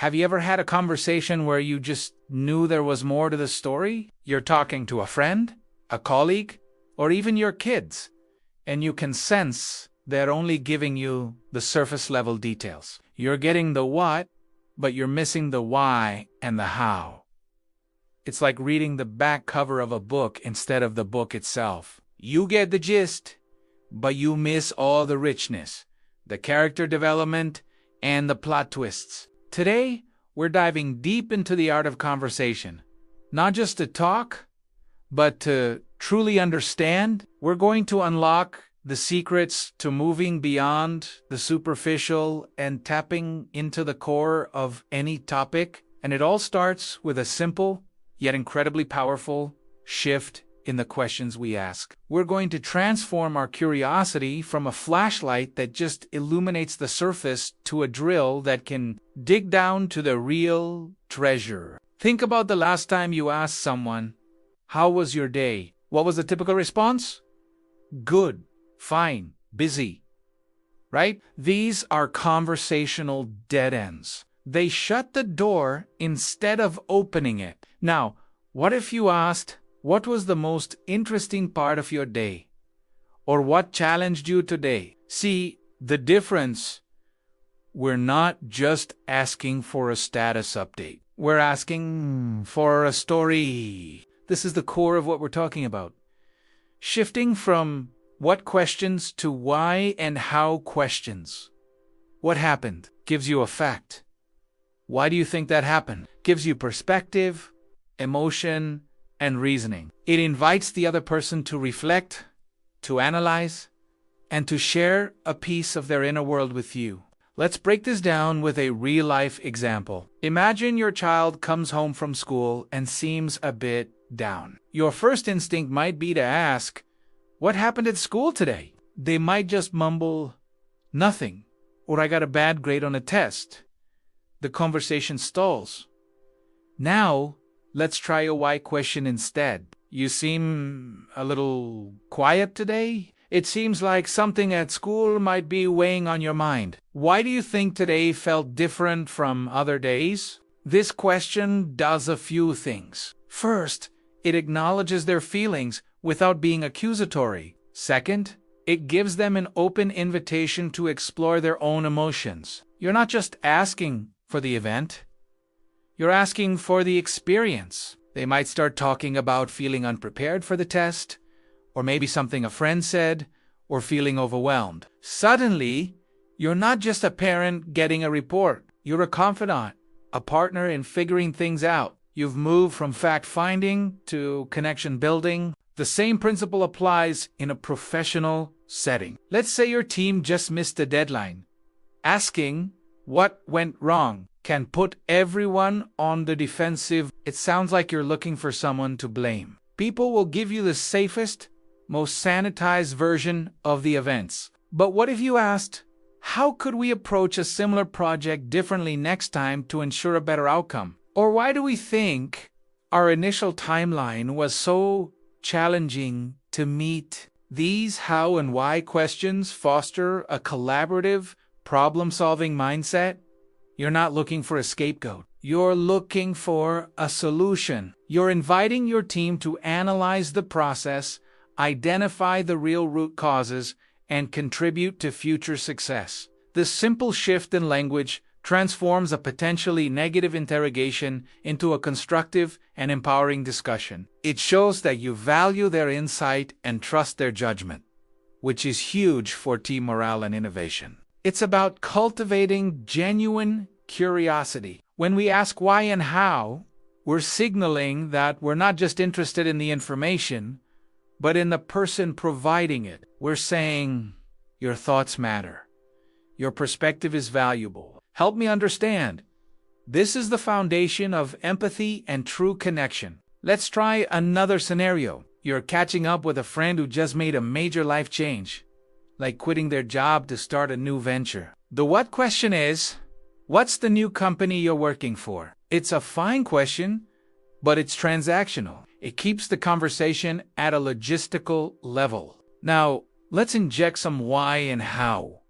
Have you ever had a conversation where you just knew there was more to the story? You're talking to a friend, a colleague, or even your kids, and you can sense they're only giving you the surface level details. You're getting the what, but you're missing the why and the how. It's like reading the back cover of a book instead of the book itself. You get the gist, but you miss all the richness, the character development, and the plot twists. Today, we're diving deep into the art of conversation. Not just to talk, but to truly understand. We're going to unlock the secrets to moving beyond the superficial and tapping into the core of any topic. And it all starts with a simple, yet incredibly powerful shift in the questions we ask. We're going to transform our curiosity from a flashlight that just illuminates the surface to a drill that can dig down to the real treasure. Think about the last time you asked someone, "How was your day?" What was the typical response? Good, fine, busy. Right? These are conversational dead ends. They shut the door instead of opening it. Now, what if you asked, "What was the most interesting part of your day?" Or "What challenged you today?" See, the difference, we're not just asking for a status update. We're asking for a story. This is the core of what we're talking about. Shifting from what questions to why and how questions. What happened gives you a fact. Why do you think that happened? Gives you perspective, emotion, and reasoning. It invites the other person to reflect, to analyze, and to share a piece of their inner world with you. Let's break this down with a real-life example. Imagine your child comes home from school and seems a bit down. Your first instinct might be to ask, "What happened at school today?" They might just mumble, "Nothing," or "I got a bad grade on a test." The conversation stalls. Now, let's try a why question instead. "You seem a little quiet today. It seems like something at school might be weighing on your mind. Why do you think today felt different from other days?" This question does a few things. First, it acknowledges their feelings without being accusatory. Second, it gives them an open invitation to explore their own emotions. You're not just asking for the event. You're asking for the experience. They might start talking about feeling unprepared for the test, or maybe something a friend said, or feeling overwhelmed. Suddenly, you're not just a parent getting a report. You're a confidant, a partner in figuring things out. You've moved from fact-finding to connection-building. The same principle applies in a professional setting. Let's say your team just missed a deadline. Asking what went wrong can put everyone on the defensive. It sounds like you're looking for someone to blame. People will give you the safest, most sanitized version of the events. But what if you asked, "How could we approach a similar project differently next time to ensure a better outcome?" Or "Why do we think our initial timeline was so challenging to meet?" These how and why questions foster a collaborative, problem-solving mindset. You're not looking for a scapegoat. You're looking for a solution. You're inviting your team to analyze the process, identify the real root causes, and contribute to future success. This simple shift in language transforms a potentially negative interrogation into a constructive and empowering discussion. It shows that you value their insight and trust their judgment, which is huge for team morale and innovation. It's about cultivating genuine curiosity. When we ask why and how, we're signaling that we're not just interested in the information, but in the person providing it. We're saying, "Your thoughts matter. Your perspective is valuable. Help me understand." This is the foundation of empathy and true connection. Let's try another scenario. You're catching up with a friend who just made a major life change, like quitting their job to start a new venture. The what question is, "What's the new company you're working for?" It's a fine question, but it's transactional. It keeps the conversation at a logistical level. Now, let's inject some why and how.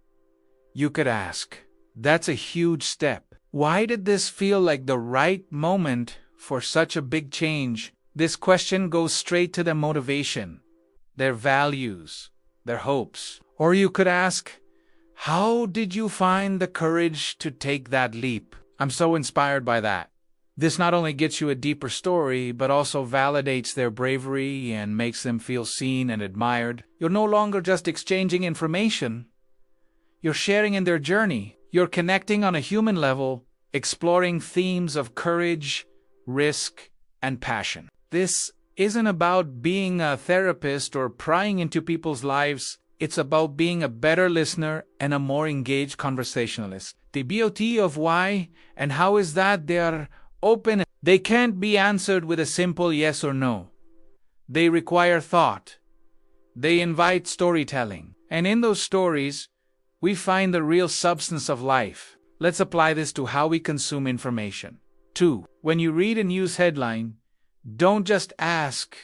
You could ask, "That's a huge step. Why did this feel like the right moment for such a big change? This question goes straight to their motivation, their values, their hopes. Or you could ask, how did you find the courage to take that leap? I'm so inspired by that. This not only gets you a deeper story, but also validates their bravery and makes them feel seen and admired. You're no longer just exchanging information. You're sharing in their journey. You're connecting on a human level, exploring themes of courage, risk, and passion. This isn't about being a therapist or prying into people's lives. It's about being a better listener and a more engaged conversationalist. The beauty of why and how is that they are open. They can't be answered with a simple yes or no. They require thought. They invite storytelling. And in those stories, we find the real substance of life. Let's apply this to how we consume information. 2. When you read a news headline, don't just ask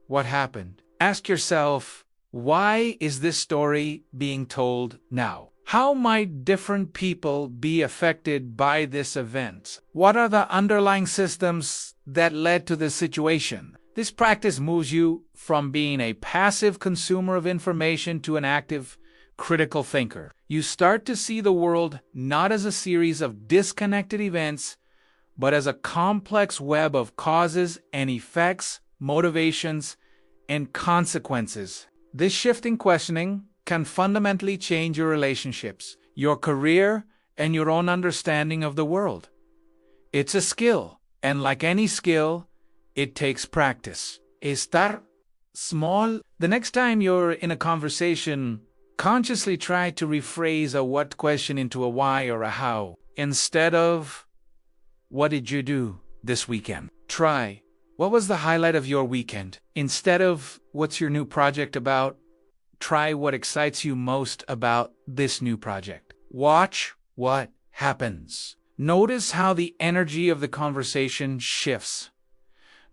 what happened. Ask yourself, why is this story being told now? How might different people be affected by this event? What are the underlying systems that led to this situation? This practice moves you from being a passive consumer of information to an active, critical thinker. You start to see the world not as a series of disconnected events, but as a complex web of causes and effects, motivations, and consequences. This shift in questioning can fundamentally change your relationships, your career, and your own understanding of the world. It's a skill, and like any skill, it takes practice. Start small. The next time you're in a conversation, consciously try to rephrase a what question into a why or a how. Instead of, what did you do this weekend? Try, what was the highlight of your weekend? Instead of, what's your new project about? Try what excites you most about this new project. Watch what happens. Notice how the energy of the conversation shifts.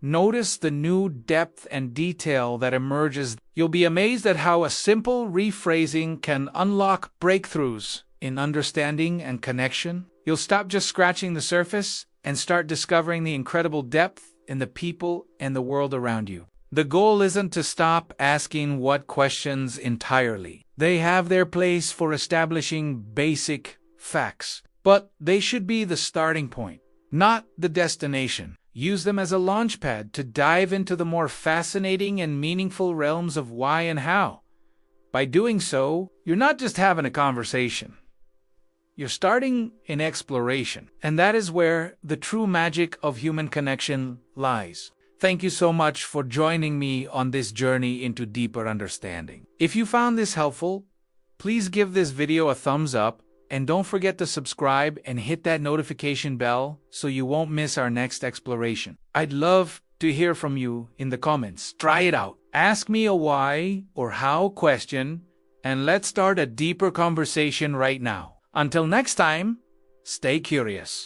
Notice the new depth and detail that emerges. You'll be amazed at how a simple rephrasing can unlock breakthroughs in understanding and connection. You'll stop just scratching the surface and start discovering the incredible depth in the people and the world around you. The goal isn't to stop asking what questions entirely. They have their place for establishing basic facts, but they should be the starting point, not the destination. Use them as a launchpad to dive into the more fascinating and meaningful realms of why and how. By doing so, you're not just having a conversation. You're starting an exploration, and that is where the true magic of human connection lies. Thank you so much for joining me on this journey into deeper understanding. If you found this helpful, please give this video a thumbs up, and don't forget to subscribe and hit that notification bell so you won't miss our next exploration. I'd love to hear from you in the comments. Try it out. Ask me a why or how question, and let's start a deeper conversation right now. Until next time, stay curious.